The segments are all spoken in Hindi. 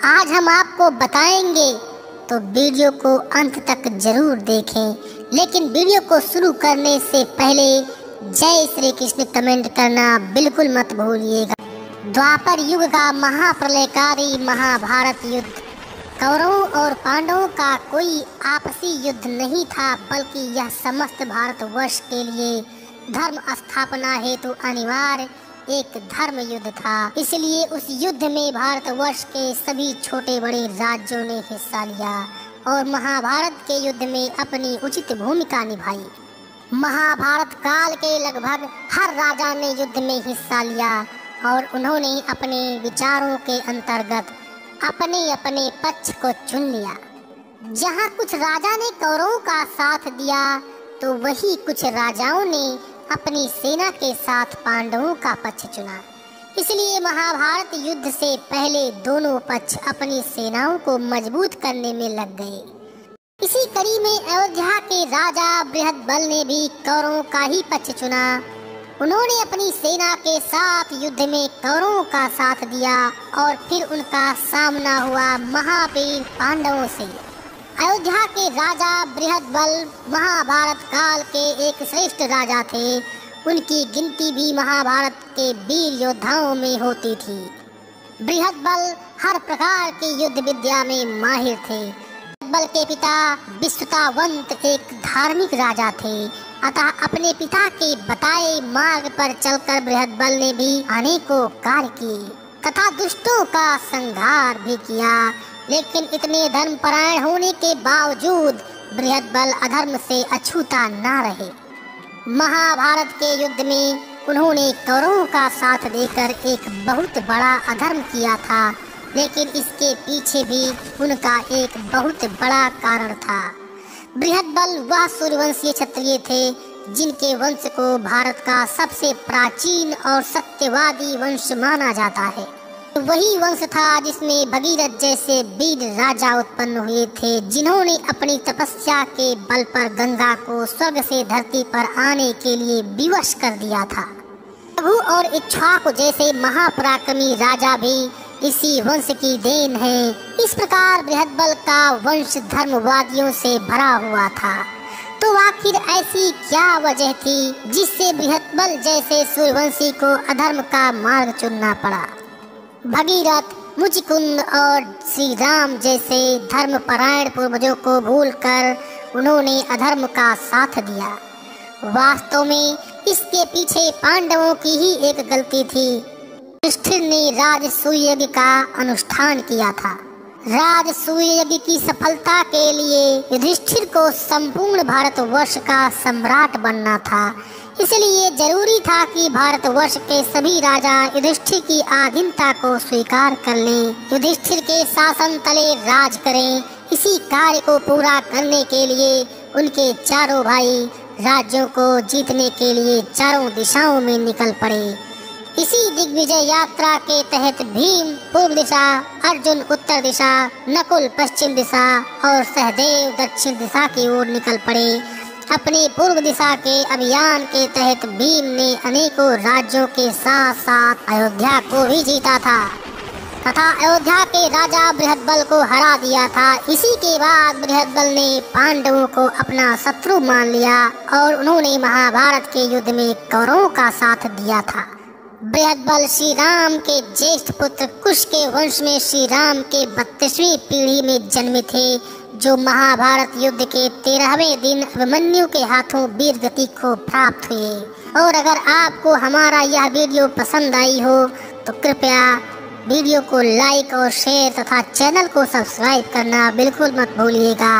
आज हम आपको बताएंगे, तो वीडियो को अंत तक जरूर देखें। लेकिन वीडियो को शुरू करने से पहले जय श्री कृष्ण कमेंट करना बिल्कुल मत भूलिएगा। द्वापर युग का महाप्रलयकारी महाभारत युद्ध कौरवों और पांडवों का कोई आपसी युद्ध नहीं था, बल्कि यह समस्त भारतवर्ष के लिए धर्म स्थापना हेतु अनिवार्य एक धर्म युद्ध था। इसलिए उस युद्ध में भारतवर्ष के सभी छोटे बड़े राज्यों ने हिस्सा लिया और महाभारत के युद्ध में अपनी उचित भूमिका निभाई। महाभारत काल के लगभग हर राजा ने युद्ध में हिस्सा लिया और उन्होंने अपने विचारों के अंतर्गत अपने अपने पक्ष को चुन लिया। जहाँ कुछ राजा ने कौरवों का साथ दिया, तो वही कुछ राजाओं ने अपनी सेना के साथ पांडवों का पक्ष चुना। इसलिए महाभारत युद्ध से पहले दोनों पक्ष अपनी सेनाओं को मजबूत करने में लग गए। इसी कड़ी में अयोध्या के राजा बृहद्बल ने भी कौरवों का ही पक्ष चुना। उन्होंने अपनी सेना के साथ युद्ध में कौरवों का साथ दिया और फिर उनका सामना हुआ महावीर पांडवों से। अयोध्या के राजा बृहद्बल महाभारत काल के एक श्रेष्ठ राजा थे। उनकी गिनती भी महाभारत के वीर योद्धाओं में होती थी। बृहद्बल हर प्रकार की युद्ध विद्या में माहिर थे। बृहद्बल के पिता विश्रुतावंत एक धार्मिक राजा थे, अतः अपने पिता के बताए मार्ग पर चलकर बृहद्बल ने भी अनेकों कार्य किए तथा दुष्टों का संहार भी किया। लेकिन इतने धर्मपरायण होने के बावजूद बृहद्बल अधर्म से अछूता न रहे। महाभारत के युद्ध में उन्होंने कौरवों का साथ देकर एक बहुत बड़ा अधर्म किया था, लेकिन इसके पीछे भी उनका एक बहुत बड़ा कारण था। बृहद्बल वह सूर्यवंशीय क्षत्रिय थे जिनके वंश को भारत का सबसे प्राचीन और सत्यवादी वंश माना जाता है। वही वंश था जिसमें भगीरथ जैसे वीर राजा उत्पन्न हुए थे, जिन्होंने अपनी तपस्या के बल पर गंगा को स्वर्ग से धरती पर आने के लिए विवश कर दिया था। रघु और इक्ष्वाकु जैसे महापराक्रमी राजा भी इसी वंश की देन है। इस प्रकार बृहद्बल का वंश धर्मवादियों से भरा हुआ था। तो आखिर ऐसी क्या वजह थी जिससे बृहद्बल जैसे सूर्यवंशी को अधर्म का मार्ग चुनना पड़ा? भगीरथ, मुचिकुंद और श्री राम जैसे धर्मपरायण पूर्वजों को भूलकर उन्होंने अधर्म का साथ दिया। वास्तव में इसके पीछे पांडवों की ही एक गलती थी। युधिष्ठिर ने राजसूय यज्ञ का अनुष्ठान किया था। राजसूय यज्ञ की सफलता के लिए युधिष्ठिर को संपूर्ण भारतवर्ष का सम्राट बनना था। इसलिए जरूरी था कि भारतवर्ष के सभी राजा युधिष्ठिर की आधीनता को स्वीकार कर लें, युधिष्ठिर के शासन तले राज करें। इसी कार्य को पूरा करने के लिए उनके चारों भाई राज्यों को जीतने के लिए चारों दिशाओं में निकल पड़े। इसी दिग्विजय यात्रा के तहत भीम पूर्व दिशा, अर्जुन उत्तर दिशा, नकुल पश्चिम दिशा और सहदेव दक्षिण दिशा की ओर निकल पड़े। अपने पूर्व दिशा के अभियान के तहत भीम ने अनेकों राज्यों के साथ साथ अयोध्या को भी जीता था तथा अयोध्या के राजा बृहद्बल को हरा दिया था। इसी के बाद बृहद्बल ने पांडवों को अपना शत्रु मान लिया और उन्होंने महाभारत के युद्ध में कौरवों का साथ दिया था। बृहद्बल श्री राम के ज्येष्ठ पुत्र कुश के वंश में श्री राम के 32वीं पीढ़ी में जन्मे थे, जो महाभारत युद्ध के 13वें दिन अभिमन्यु के हाथों वीर गति को प्राप्त हुए। और अगर आपको हमारा यह वीडियो पसंद आई हो तो कृपया वीडियो को लाइक और शेयर तथा चैनल को सब्सक्राइब करना बिल्कुल मत भूलिएगा।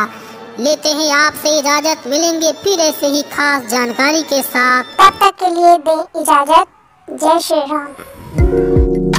लेते हैं आपसे इजाजत, मिलेंगे फिर ऐसे ही खास जानकारी के साथ। तब तक के लिए दें इजाजत। जय श्री राम।